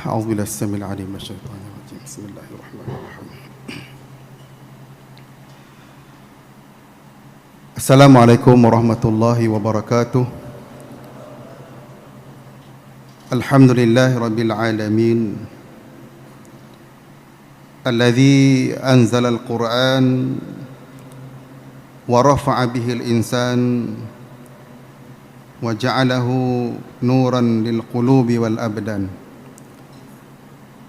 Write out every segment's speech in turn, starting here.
أعوذ بالله السميع العليم من الشيطان الرجيم بسم الله الرحمن الرحيم السلام عليكم ورحمة الله وبركاته الحمد لله رب العالمين الذي أنزل القرآن ورفع به الإنسان وجعله نورا للقلوب والأبدان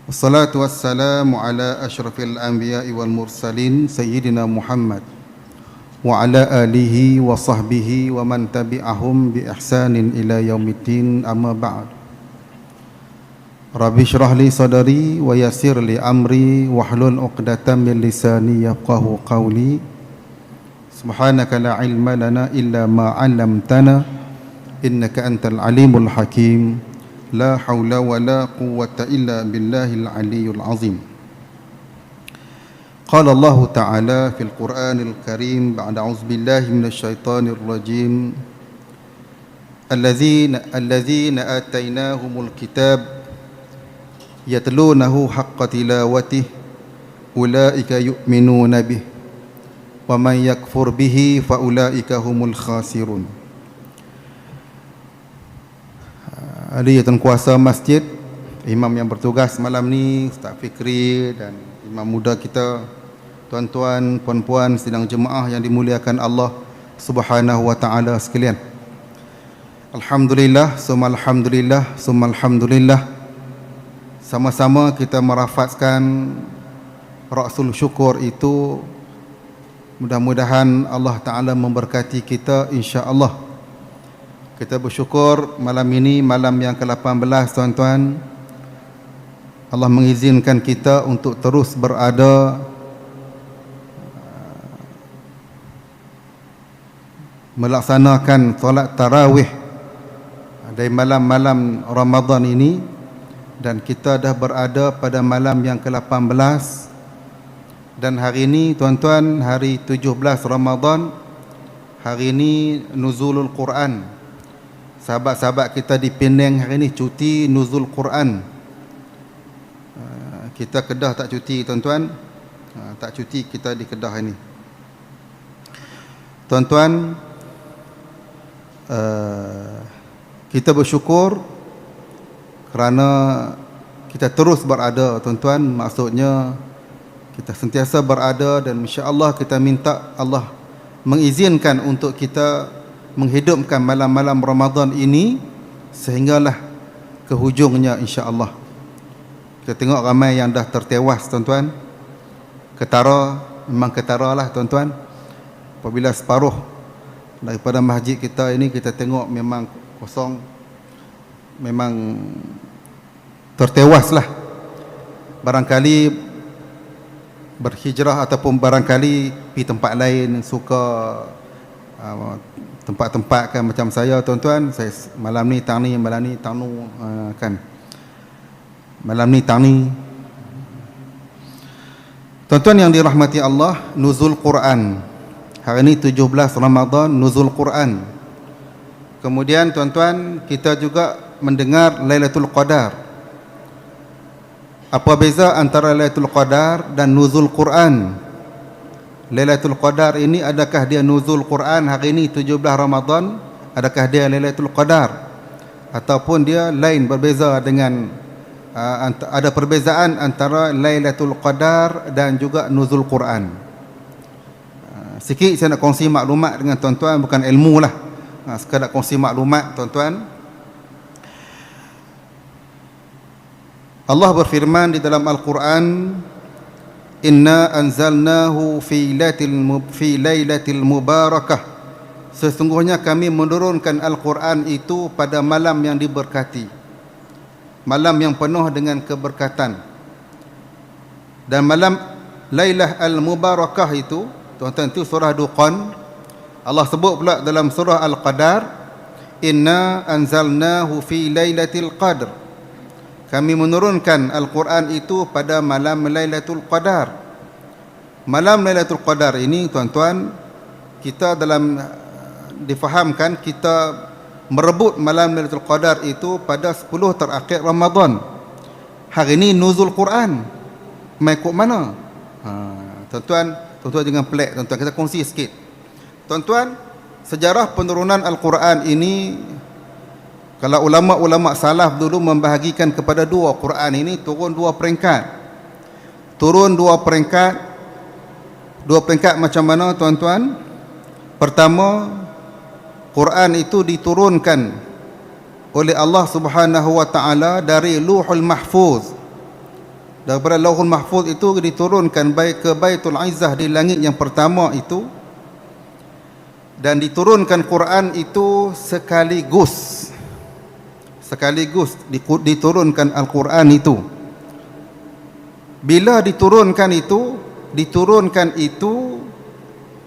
والصلاة والسلام على أشرف الأنبياء والمرسلين سيدنا محمد وعلى آله وصحبه ومن تبعهم بإحسان إلى يوم الدين أما بعد رب اشرح لي صدري ويسر لي أمري واحلل عقدة من لساني يفقهوا قولي سبحانك لا علم لنا إلا ما علمتنا إنك أنت العليم الحكيم لا حول ولا قوة إلا بالله العلي العظيم قال الله تعالى في القرآن الكريم بعد أعوذ بالله من الشيطان الرجيم الذين آتيناهم الكتاب يتلونه حق تلاوته أولئك يؤمنون به ومن يكفر به فأولئك هم الخاسرون. Ahli Tuan Kuasa Masjid, imam yang bertugas malam ni, Ustaz Fikri dan imam muda kita, tuan-tuan, puan-puan sidang jemaah yang dimuliakan Allah Subhanahu wa taala sekalian. Alhamdulillah, summa alhamdulillah, summa alhamdulillah. Sama-sama kita merafazkan rasul syukur itu. Mudah-mudahan Allah Taala memberkati kita insya-Allah. Kita bersyukur malam ini malam yang ke-18 tuan-tuan. Allah mengizinkan kita untuk terus berada melaksanakan solat tarawih dari malam-malam Ramadan ini, dan kita dah berada pada malam yang ke-18, dan hari ini tuan-tuan hari 17 Ramadan. Hari ini nuzulul Quran. Sahabat-sahabat kita di Penang hari ini cuti nuzul Quran. Kita Kedah tak cuti tuan-tuan. Tak cuti kita di Kedah ini. Tuan-tuan, kita bersyukur kerana kita terus berada tuan-tuan. Maksudnya kita sentiasa berada, dan insya-Allah kita minta Allah mengizinkan untuk kita menghidupkan malam-malam Ramadan ini sehinggalah ke hujungnya insya-Allah. Kita tengok ramai yang dah tertewas tuan-tuan. Ketara, memang ketara lah tuan-tuan. Apabila separuh daripada masjid kita ini kita tengok memang kosong, memang tertewas lah. Barangkali berhijrah ataupun barangkali pergi tempat lain, suka tempat-tempat kan macam saya tuan-tuan. Saya malam ni tang ni, malam ni tang nu kan. Malam ni tang ni. Tuan-tuan yang dirahmati Allah, nuzul Quran. Hari ni 17 Ramadan, nuzul Quran. Kemudian tuan-tuan, kita juga mendengar Lailatul Qadar. Apa beza antara Lailatul Qadar dan nuzul Quran? Lailatul Qadar ini adakah dia nuzul Quran hari ini 17 Ramadan? Adakah dia Lailatul Qadar? Ataupun dia lain, berbeza dengan ada perbezaan antara Lailatul Qadar dan juga nuzul Quran. Sikit saya nak kongsi maklumat dengan tuan-tuan, bukan ilmu lah. Sekadar kongsi maklumat tuan-tuan. Allah berfirman di dalam Al-Quran, Inna anzalnahu fi lailatil mubarakah. Sesungguhnya kami menurunkan Al-Quran itu pada malam yang diberkati, malam yang penuh dengan keberkatan. Dan malam Lailah al-Mubarakah itu tuan-tuan, itu surah Duqan. Allah sebut pula dalam surah Al-Qadar, Inna anzalnahu fi lailatul qadr. Kami menurunkan Al-Quran itu pada malam Lailatul Qadar. Malam Lailatul Qadar ini tuan-tuan, kita dalam difahamkan kita merebut malam Lailatul Qadar itu pada 10 terakhir Ramadan. Hari ni nuzul Quran. Mai kok mana? Tuan-tuan jangan pelik, tuan-tuan. Kita kongsi sikit. Tuan-tuan, sejarah penurunan Al-Quran ini, kalau ulama-ulama salaf dulu membahagikan kepada dua, Quran ini turun dua peringkat. Turun dua peringkat. Dua peringkat macam mana, tuan-tuan? Pertama, Quran itu diturunkan oleh Allah Subhanahu wa taala dari Lauhul Mahfuz. Daripada Lauhul Mahfuz itu diturunkan baik ke Baitul Izzah di langit yang pertama itu, dan diturunkan Quran itu sekaligus diturunkan Al-Quran itu. Bila diturunkan itu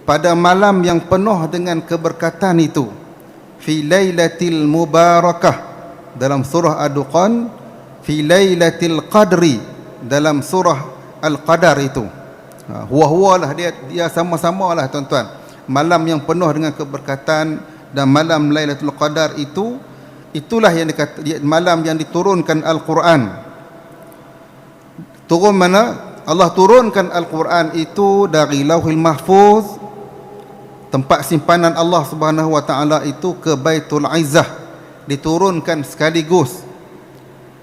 pada malam yang penuh dengan keberkatan itu, fi lailatil mubarakah dalam surah Ad-Dukhan, fi lailatil qadri dalam surah Al-Qadar itu. Huwa-huwalah dia sama-samalah, tuan-tuan. Malam yang penuh dengan keberkatan dan malam Lailatul Qadar itu, itulah yang malam yang diturunkan Al-Quran. Turun mana? Allah turunkan Al-Quran itu dari Lauhul Mahfuz, tempat simpanan Allah Subhanahu wa taala itu, ke Baitul Izzah, diturunkan sekaligus.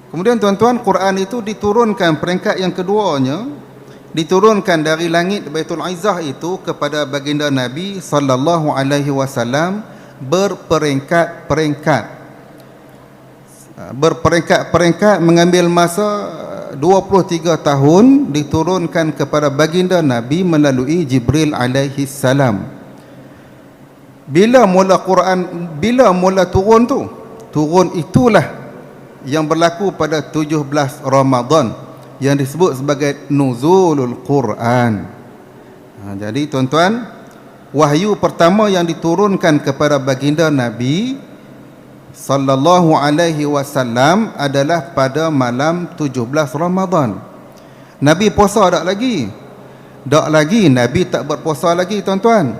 Kemudian tuan-tuan, Quran itu diturunkan peringkat yang keduanya, diturunkan dari langit Baitul Izzah itu kepada baginda Nabi sallallahu alaihi wasallam berperingkat mengambil masa 23 tahun, diturunkan kepada baginda Nabi melalui Jibril alaihi salam. Bila mula turun itulah yang berlaku pada 17 Ramadan, yang disebut sebagai nuzulul Quran. Jadi tuan-tuan, wahyu pertama yang diturunkan kepada baginda Nabi sallallahu alaihi wasallam adalah pada malam 17 Ramadan. Nabi puasa tak lagi? Tak lagi, Nabi tak berpuasa lagi, tuan-tuan.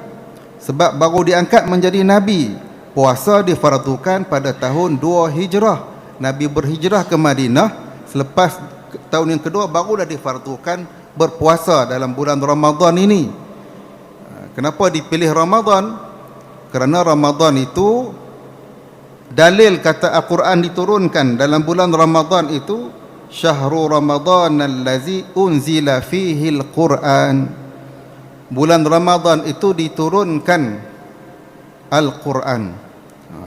Sebab baru diangkat menjadi Nabi. Puasa difardukan pada tahun 2 Hijrah. Nabi berhijrah ke Madinah, selepas tahun yang kedua barulah difardukan berpuasa dalam bulan Ramadan ini. Kenapa dipilih Ramadan? Kerana Ramadan itu, dalil kata Al-Quran diturunkan dalam bulan Ramadan itu, syahrul Ramadan allazi unzila fihi al-Quran. Bulan Ramadan itu diturunkan Al-Quran.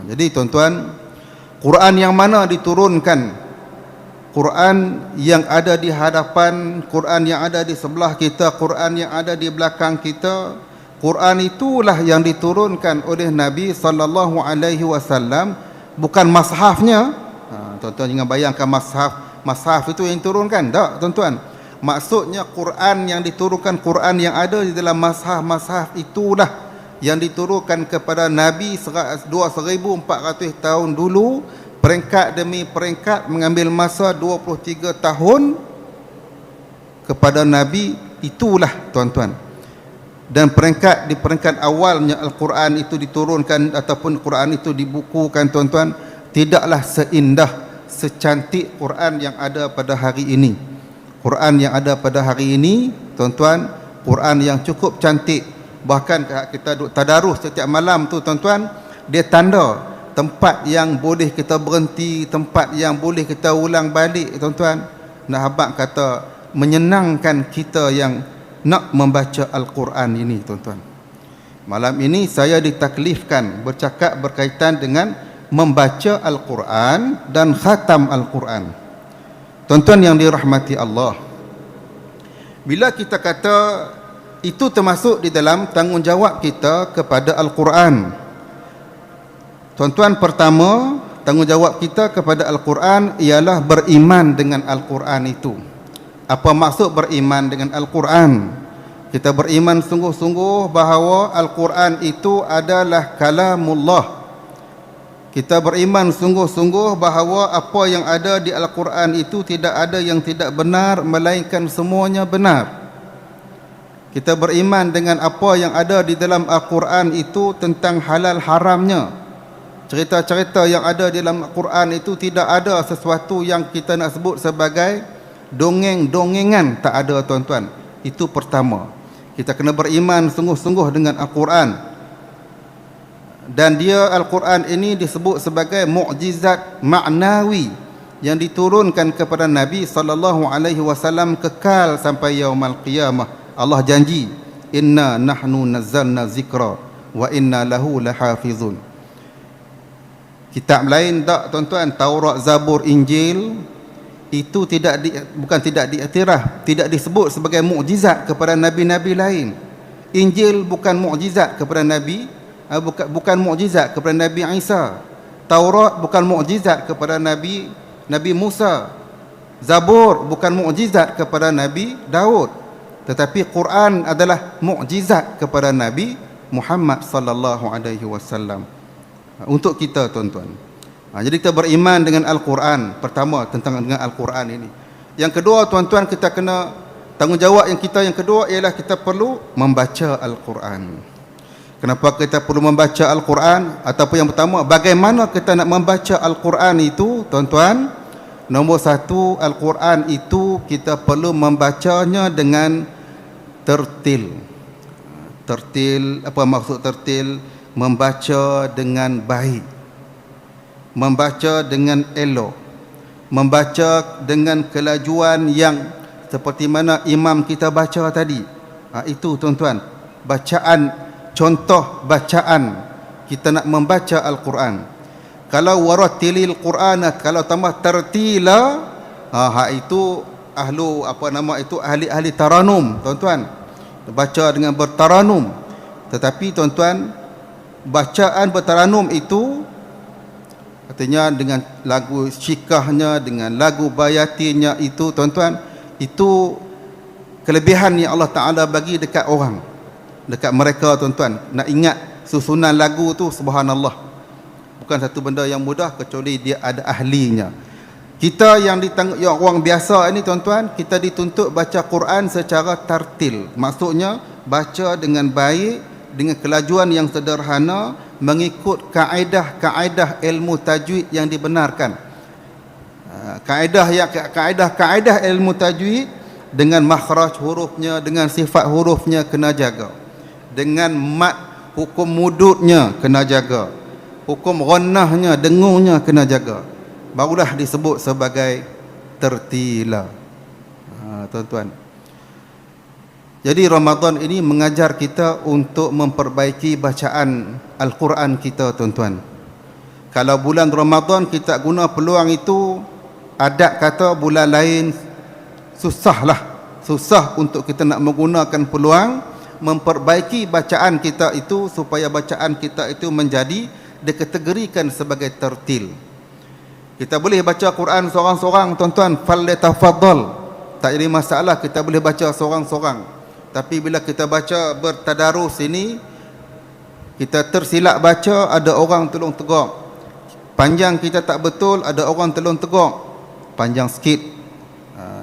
Jadi tuan-tuan, Quran yang mana diturunkan? Quran yang ada di hadapan, Quran yang ada di sebelah kita, Quran yang ada di belakang kita. Quran itulah yang diturunkan oleh Nabi sallallahu alaihi wasallam, bukan mashafnya. Tuan-tuan jangan bayangkan mashaf itu yang diturunkan. Tak, tuan-tuan. Maksudnya Quran yang diturunkan, Quran yang ada di dalam mashaf itulah yang diturunkan kepada Nabi 1400 tahun dulu, peringkat demi peringkat, mengambil masa 23 tahun kepada Nabi itulah, tuan-tuan. Dan di peringkat awalnya Al-Quran itu diturunkan ataupun Quran itu dibukukan, tuan-tuan, tidaklah seindah, secantik Quran yang ada pada hari ini. Quran yang ada pada hari ini, tuan-tuan, Quran yang cukup cantik. Bahkan kita tadarus setiap malam tu, tuan-tuan, dia tanda tempat yang boleh kita berhenti, tempat yang boleh kita ulang balik, tuan-tuan. Nak habaq kata menyenangkan kita yang nak membaca Al-Quran ini, tuan-tuan. Malam ini saya ditaklifkan bercakap berkaitan dengan membaca Al-Quran dan khatam Al-Quran. Tuan-tuan yang dirahmati Allah, bila kita kata itu termasuk di dalam tanggungjawab kita kepada Al-Quran. Tuan-tuan, pertama, tanggungjawab kita kepada Al-Quran ialah beriman dengan Al-Quran itu. Apa maksud beriman dengan Al-Quran? Kita beriman sungguh-sungguh bahawa Al-Quran itu adalah kalamullah. Kita beriman sungguh-sungguh bahawa apa yang ada di Al-Quran itu tidak ada yang tidak benar, melainkan semuanya benar. Kita beriman dengan apa yang ada di dalam Al-Quran itu tentang halal haramnya. Cerita-cerita yang ada di dalam Al-Quran itu tidak ada sesuatu yang kita nak sebut sebagai dongeng-dongengan tak ada tuan-tuan. Itu pertama. Kita kena beriman sungguh-sungguh dengan Al-Quran. Dan dia Al-Quran ini disebut sebagai mukjizat maknawi yang diturunkan kepada Nabi sallallahu alaihi wasallam kekal sampai yaumul qiyamah. Allah janji, inna nahnu nazzalna zikra wa inna lahu lahafizun. Kitab lain tak tuan-tuan, Taurat, Zabur, Injil, itu bukan tidak diiktiraf, tidak disebut sebagai mukjizat kepada nabi-nabi lain. Injil bukan mukjizat kepada nabi, bukan mukjizat kepada Nabi Isa. Taurat bukan mukjizat kepada Nabi Musa. Zabur bukan mukjizat kepada Nabi Daud. Tetapi Quran adalah mukjizat kepada Nabi Muhammad sallallahu alaihi wasallam. Untuk kita tuan-tuan. Jadi kita beriman dengan Al-Quran. Pertama tentang dengan Al-Quran ini. Yang kedua tuan-tuan, kita kena tanggungjawab yang kedua ialah kita perlu membaca Al-Quran. Kenapa kita perlu membaca Al-Quran? Ataupun yang pertama, bagaimana kita nak membaca Al-Quran itu tuan-tuan? Nombor satu, Al-Quran itu kita perlu membacanya dengan tertil. Tertil, apa maksud tertil? Membaca dengan baik, membaca dengan elok, membaca dengan kelajuan yang seperti mana imam kita baca tadi. Itu tuan-tuan, bacaan, contoh bacaan kita nak membaca Al-Quran. Kalau warattilil Qur'ana, kalau tambah tertila, itu ahli taranum tuan-tuan, baca dengan bertaranum. Tetapi tuan-tuan, bacaan bertaranum itu artinya dengan lagu syikahnya, dengan lagu bayatinya, itu tuan-tuan, itu kelebihan yang Allah Ta'ala bagi dekat orang, dekat mereka tuan-tuan. Nak ingat susunan lagu tu, subhanallah, bukan satu benda yang mudah kecuali dia ada ahlinya. Kita yang orang biasa ini tuan-tuan, kita dituntut baca Quran secara tartil. Maksudnya baca dengan baik, dengan kelajuan yang sederhana, mengikut kaedah-kaedah ilmu tajwid yang dibenarkan. Kaedah ilmu tajwid dengan makhraj hurufnya, dengan sifat hurufnya kena jaga. Dengan mat, hukum mududnya kena jaga. Hukum ghannahnya, dengungnya kena jaga. Barulah disebut sebagai tertila. Tuan-tuan, jadi Ramadan ini mengajar kita untuk memperbaiki bacaan Al-Quran kita tuan-tuan. Kalau bulan Ramadan kita guna peluang itu, adat kata bulan lain susah untuk kita nak menggunakan peluang memperbaiki bacaan kita itu, supaya bacaan kita itu menjadi dikategorikan sebagai tertil. Kita boleh baca Quran seorang-seorang tuan-tuan, falyatafaddal, tak jadi masalah, kita boleh baca seorang-seorang. Tapi bila kita baca bertadarus ini, kita tersilap baca, ada orang tolong tegak. Panjang kita tak betul, ada orang tolong tegak. Panjang sikit.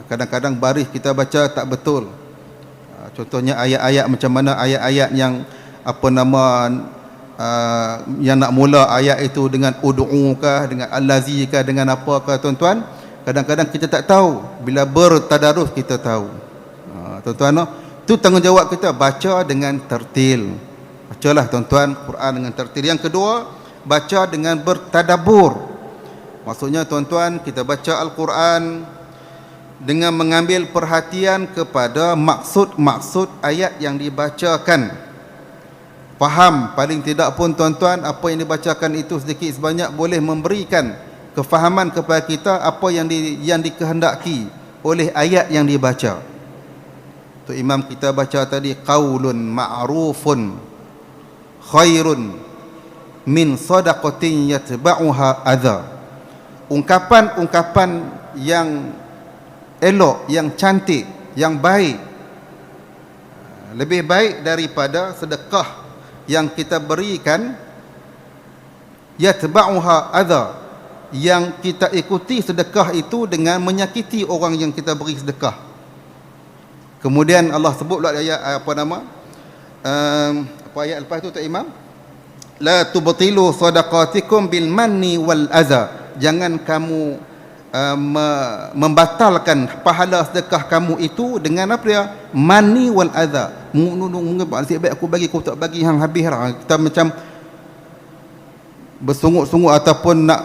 Kadang-kadang baris kita baca tak betul. Contohnya ayat-ayat macam mana, ayat-ayat yang yang nak mula ayat itu dengan ud'u kah, dengan allazi kah, dengan apa kah tuan-tuan. Kadang-kadang kita tak tahu. Bila bertadarus kita tahu. Tuan-tuan, itu tanggungjawab kita, baca dengan tertil. Bacalah tuan-tuan Quran dengan tertil. Yang kedua, baca dengan bertadabbur. Maksudnya tuan-tuan, kita baca Al-Quran dengan mengambil perhatian kepada maksud-maksud ayat yang dibacakan. Faham, paling tidak pun tuan-tuan, apa yang dibacakan itu sedikit sebanyak boleh memberikan kefahaman kepada kita apa yang dikehendaki oleh ayat yang dibaca. Tu imam kita baca tadi, qaulun ma'rufun khairun min sadaqatin yatba'uha adha. Ungkapan-ungkapan yang elok, yang cantik, yang baik, lebih baik daripada sedekah yang kita berikan, yatba'uha adha, yang kita ikuti sedekah itu dengan menyakiti orang yang kita beri sedekah. Kemudian Allah sebut pula ayat apa ayat lepas tu tak imam? La tubtilu sadaqatikum bil manni wal adha. Jangan kamu membatalkan pahala sedekah kamu itu dengan apa dia? Mani wal adha. Nasib baik aku bagi, kau tak bagi hang habis lah. Kita macam bersungut-sungut ataupun nak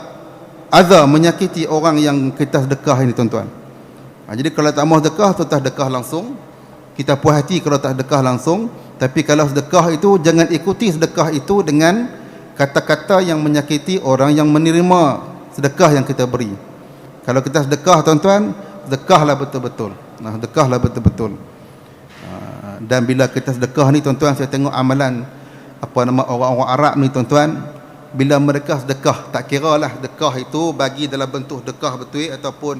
adha, menyakiti orang yang kita sedekah ini, tuan-tuan. Jadi kalau tak mau sedekah, tuan-tuan sedekah langsung. Kita puas hati kalau tak sedekah langsung. Tapi kalau sedekah itu, jangan ikuti sedekah itu dengan kata-kata yang menyakiti orang yang menerima sedekah yang kita beri. Kalau kita sedekah, tuan-tuan, sedekahlah betul-betul. Sedekahlah betul-betul. Dan bila kita sedekah ni, tuan-tuan, saya tengok amalan orang-orang Arab ni, tuan-tuan, bila mereka sedekah, tak kira lah sedekah itu bagi dalam bentuk sedekah betul ataupun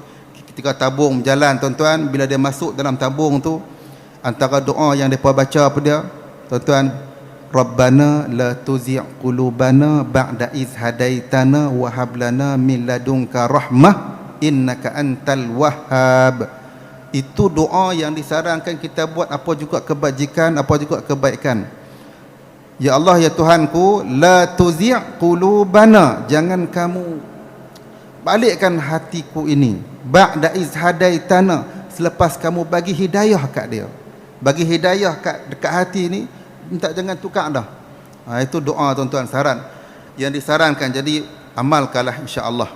ketika tabung berjalan, tuan-tuan, bila dia masuk dalam tabung tu, antara doa yang mereka baca apa dia, tuan-tuan, Rabbana la tuzi' qulubana ba'da iz hadaitana wa hab lana min ladunka rahmah innaka antal wahhab. Itu doa yang disarankan kita buat apa juga kebajikan, apa juga kebaikan. Ya Allah, ya Tuhanku, la tuzi' qulubana, jangan kamu balikkan hatiku ini, ba'da iz hadaitana, selepas kamu bagi hidayah kat dia. Bagi hidayah dekat hati ni, minta jangan tukar dah. Itu doa, tuan-tuan, saran yang disarankan. Jadi amalkanlah, insya-Allah.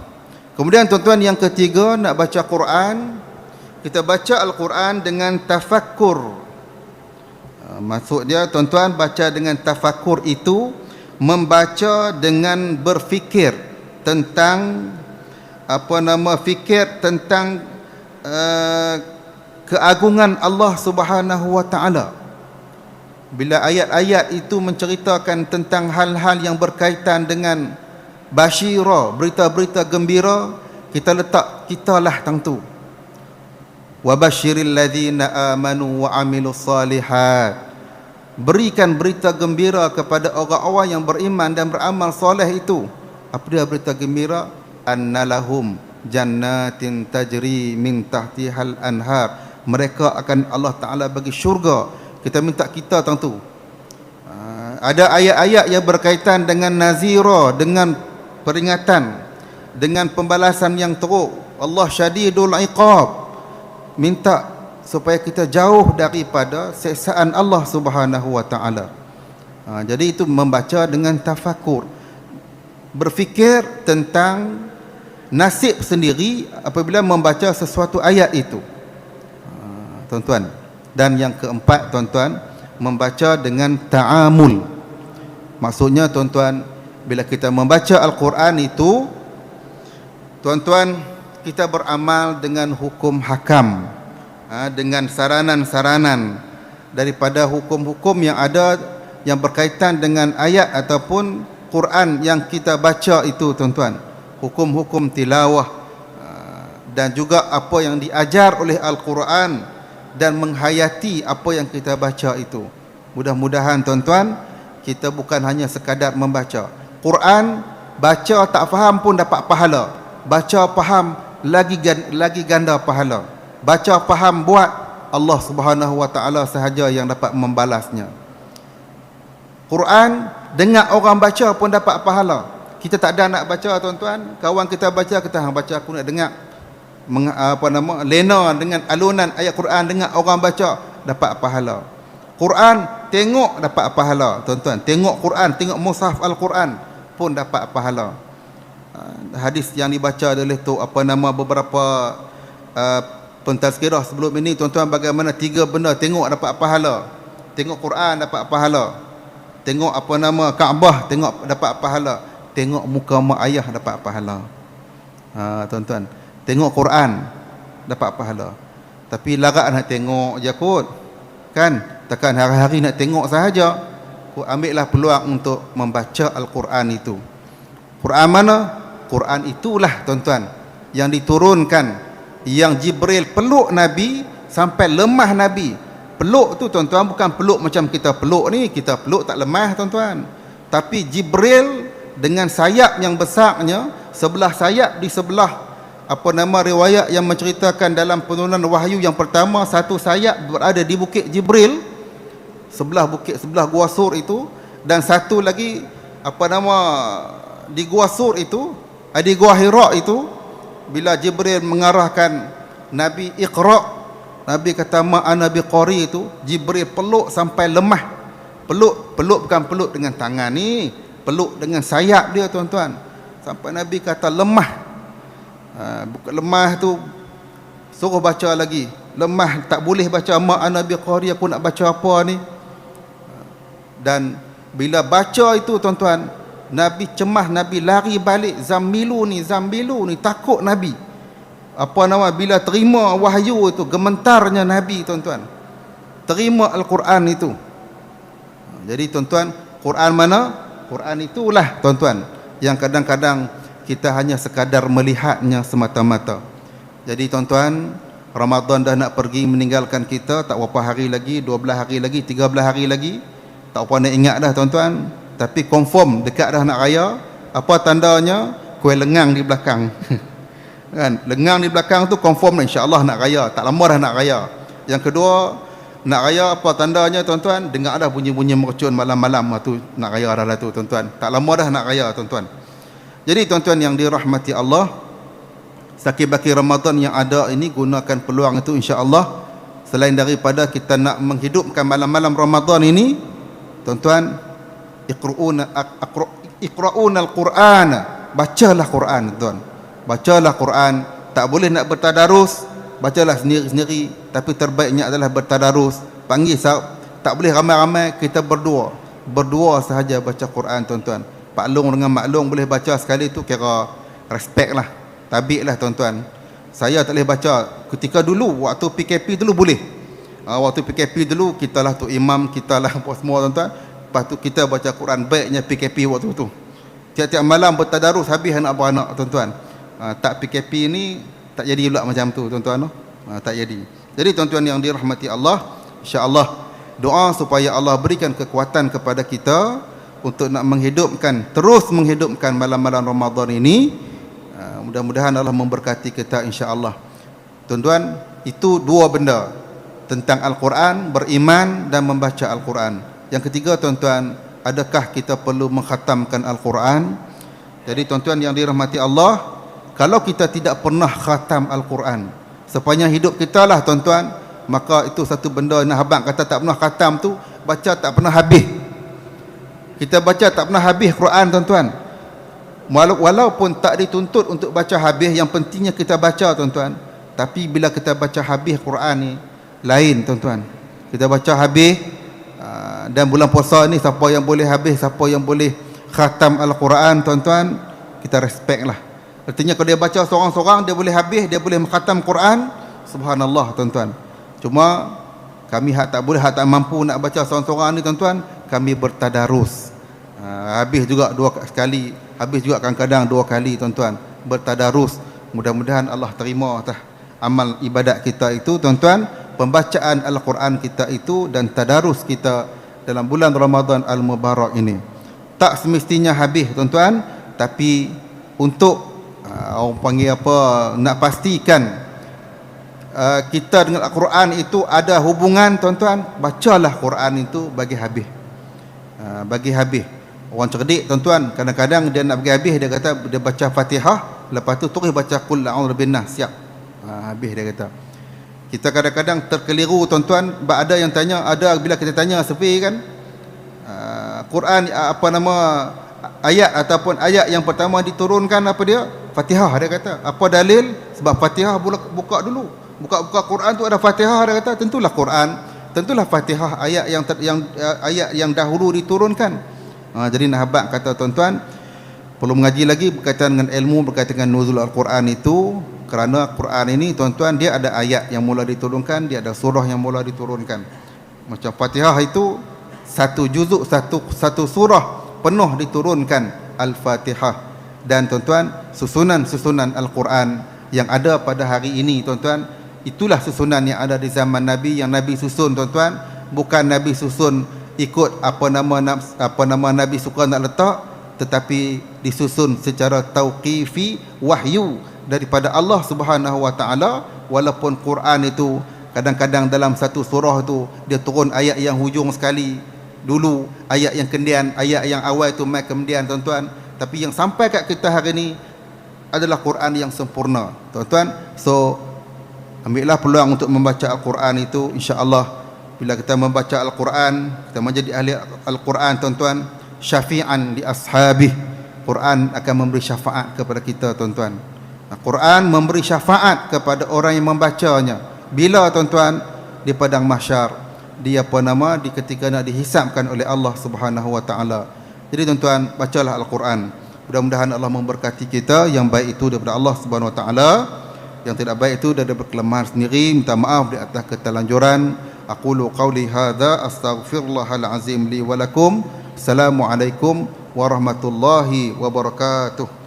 Kemudian, tuan-tuan, yang ketiga, nak baca Quran, kita baca Al-Quran dengan tafakkur. Maksud dia, tuan-tuan, baca dengan tafakkur itu membaca dengan berfikir tentang fikir tentang keagungan Allah Subhanahu wa taala. Bila ayat-ayat itu menceritakan tentang hal-hal yang berkaitan dengan basyira, berita-berita gembira, kita lah tentu. Wa basyiril ladzina amanu wa amilus salihat. Berikan berita gembira kepada orang-orang yang beriman dan beramal soleh itu. Apa dia berita gembira? Annalahum jannatin tajri min tahtihal anhar. Mereka akan Allah Ta'ala bagi syurga. Kita minta kita tentu. Ada ayat-ayat yang berkaitan dengan nazira, dengan peringatan, dengan pembalasan yang teruk. Allah syadidul iqab. Minta supaya kita jauh daripada siksaan Allah Subhanahu wa taala. Jadi itu membaca dengan tafakur, berfikir tentang nasib sendiri apabila membaca sesuatu ayat itu, tuan-tuan. Dan yang keempat, tuan-tuan, membaca dengan ta'amul. Maksudnya, tuan-tuan, bila kita membaca Al-Quran itu, tuan-tuan, kita beramal dengan hukum hakam, dengan saranan-saranan daripada hukum-hukum yang ada yang berkaitan dengan ayat ataupun Quran yang kita baca itu, tuan-tuan. Hukum-hukum tilawah dan juga apa yang diajar oleh Al-Quran dan menghayati apa yang kita baca itu. Mudah-mudahan, tuan-tuan, kita bukan hanya sekadar membaca Quran, baca tak faham pun dapat pahala, baca faham lagi ganda pahala, baca faham buat, Allah Subhanahu wa taala sahaja yang dapat membalasnya. Quran dengar orang baca pun dapat pahala. Kita tak ada nak baca, tuan-tuan, kawan kita baca, kita hang baca, aku nak dengar lena dengan alunan ayat Quran, dengar orang baca dapat pahala. Quran tengok dapat pahala, tuan-tuan. Tengok Quran, tengok mushaf Al-Quran pun dapat pahala. Hadis yang dibaca oleh tu beberapa pentazkirah sebelum ini, tuan-tuan, bagaimana 3 benda tengok dapat pahala. Tengok Quran dapat pahala, tengok Kaabah tengok dapat pahala, tengok muka mak ayah dapat pahala. Tuan-tuan, tengok Quran dapat pahala. Tapi larat nak tengok je kot, kan? Takkan hari-hari nak tengok sahaja. Ambillah peluang untuk membaca Al-Quran itu. Quran mana? Quran itulah, tuan-tuan, yang diturunkan, yang Jibril peluk Nabi sampai lemah Nabi. Peluk tu, tuan-tuan, bukan peluk macam kita peluk ni. Kita peluk tak lemah, tuan-tuan. Tapi Jibril dengan sayap yang besarnya, sebelah sayap di sebelah riwayat yang menceritakan dalam penurunan wahyu yang pertama, satu sayap berada di Bukit Jibril, sebelah Gua Sur itu, dan satu lagi di Gua Sur itu, di Gua Hira itu, bila Jibril mengarahkan Nabi Iqra, Nabi kata ma ana biqari itu, Jibril peluk sampai lemah. Peluk bukan peluk dengan tangan ni, peluk dengan sayap dia tuan-tuan. Sampai Nabi kata lemah. Bukan lemah tu suruh baca lagi. Lemah tak boleh baca ma ana biqari, aku nak baca apa ni? Dan bila baca itu tuan-tuan, Nabi cemas, Nabi lari balik. Zammilu ni takut Nabi. Bila terima wahyu itu, gementarnya Nabi tuan-tuan. Terima Al-Quran itu. Jadi tuan-tuan, Quran mana? Quran itulah tuan-tuan yang kadang-kadang kita hanya sekadar melihatnya semata-mata. Jadi tuan-tuan, Ramadan dah nak pergi meninggalkan kita, tak berapa hari lagi, 12 hari lagi, 13 hari lagi. Tak apa nak ingat dah tuan-tuan. Tapi confirm dekat dah nak raya. Apa tandanya? Kuih lengang di belakang. Kan? Lengang di belakang tu confirm dah, insya-Allah nak raya. Tak lama dah nak raya. Yang kedua, nak raya apa tandanya tuan-tuan? Dengar dah bunyi-bunyi mercun malam-malam tu nak raya dah lah tu tuan-tuan. Tak lama dah nak raya tuan-tuan. Jadi tuan-tuan yang dirahmati Allah, sakit-baki Ramadan yang ada ini, gunakan peluang itu insya-Allah. Selain daripada kita nak menghidupkan malam-malam Ramadan ini, tuan-tuan, iqra'una al-Quran, bacalah Quran tuan. Bacalah Quran. Tak boleh nak bertadarus, bacalah sendiri-sendiri, tapi terbaiknya adalah bertadarus. Panggil tak boleh ramai-ramai, kita berdua sahaja baca Quran tuan-tuan. Pak Long dengan Mak Long boleh baca sekali tu, kira respect lah, tabik lah tuan-tuan. Saya tak boleh baca ketika dulu, waktu PKP dulu boleh. Waktu PKP dulu, kita lah tu imam, kita lah apa semua tuan-tuan. Lepas tu kita baca Quran, baiknya PKP waktu tu. Tiap-tiap malam bertadarus habis anak beranak tuan-tuan. Tak PKP ni tak jadi pula macam tu tuan-tuan. Tak jadi. Jadi tuan-tuan yang dirahmati Allah, insya-Allah doa supaya Allah berikan kekuatan kepada kita untuk nak terus menghidupkan malam-malam Ramadan ini. Mudah-mudahan Allah memberkati kita insya-Allah. Tuan-tuan, itu dua benda tentang Al-Quran, beriman dan membaca Al-Quran. Yang ketiga tuan-tuan, adakah kita perlu mengkhatamkan Al-Quran? Jadi tuan-tuan yang dirahmati Allah, kalau kita tidak pernah khatam Al-Quran sepanjang hidup kita lah tuan-tuan, maka itu satu benda yang abang kata tak pernah khatam tu, baca tak pernah habis. Kita baca tak pernah habis Quran tuan-tuan. Walaupun tak dituntut untuk baca habis, yang pentingnya kita baca tuan-tuan. Tapi bila kita baca habis Quran ni, lain tuan-tuan. Kita baca habis, dan bulan puasa ni siapa yang boleh habis, siapa yang boleh khatam Al-Quran tuan-tuan, kita respect lah. Artinya kalau dia baca seorang-seorang, dia boleh habis, dia boleh mengkhatam Quran, subhanallah tuan-tuan. Cuma kami tak boleh, tak mampu nak baca seorang-seorang ni tuan-tuan, kami bertadarus. Habis juga dua sekali, habis juga kadang-kadang 2 kali tuan-tuan, bertadarus. Mudah-mudahan Allah terima amal ibadat kita itu tuan-tuan, pembacaan Al-Quran kita itu dan tadarus kita dalam bulan Ramadan Al-Mubarak ini. Tak semestinya habis tuan-tuan, tapi untuk orang panggil apa, nak pastikan kita dengan Al-Quran itu ada hubungan tuan-tuan, bacalah Quran itu bagi habis. Bagi habis. Orang cerdik tuan-tuan, kadang-kadang dia nak bagi habis, dia kata dia baca Fatihah, lepas tu terus baca Qul a'udzu birabbin nas, siap. Habis dia kata. Kita kadang-kadang terkeliru tuan-tuan. Ada yang tanya, ada bila kita tanya sepi kan, Quran ayat ataupun ayat yang pertama diturunkan apa dia? Fatihah, dia kata. Apa dalil? Sebab Fatihah buka dulu. Buka Quran tu ada Fatihah, dia kata. Tentulah Quran, tentulah Fatihah ayat yang dahulu diturunkan. Jadi Nahabak kata tuan-tuan, perlu mengaji lagi berkaitan dengan ilmu, berkaitan dengan nuzul Al-Quran itu. Kerana Quran ini tuan-tuan, dia ada ayat yang mula diturunkan, dia ada surah yang mula diturunkan. Macam Fatihah itu satu juzuk, satu surah penuh diturunkan Al-Fatihah. Dan tuan-tuan, susunan Al-Quran yang ada pada hari ini tuan-tuan, itulah susunan yang ada di zaman Nabi, yang Nabi susun tuan-tuan. Bukan Nabi susun ikut apa nama Nabi suka nak letak, tetapi disusun secara tauqifi, wahyu daripada Allah Subhanahu wa taala. Walaupun Quran itu kadang-kadang dalam satu surah tu dia turun ayat yang hujung sekali dulu, ayat yang kemudian, ayat yang awal tu mai kemudian tuan-tuan. Tapi yang sampai kat kita hari ni, adalah Quran yang sempurna, tuan-tuan. So ambillah peluang untuk membaca Al-Quran itu. Insya-Allah bila kita membaca Al-Quran, kita menjadi ahli Al-Quran, tuan-tuan, syafi'an li ashabih. Quran akan memberi syafaat kepada kita, tuan-tuan. Al-Quran memberi syafaat kepada orang yang membacanya. Bila, tuan-tuan? Di padang mahsyar, dia di ketika nak dihisapkan oleh Allah Subhanahu wa taala. Jadi, tuan-tuan, bacalah Al-Quran. Mudah-mudahan Allah memberkati kita. Yang baik itu daripada Allah Subhanahu wa taala, yang tidak baik itu daripada kelemahan sendiri. Minta maaf di atas ketelanjuran. Aqulu qawli hadza astaghfirullahal azim li wa lakum. Assalamualaikum warahmatullahi wabarakatuh.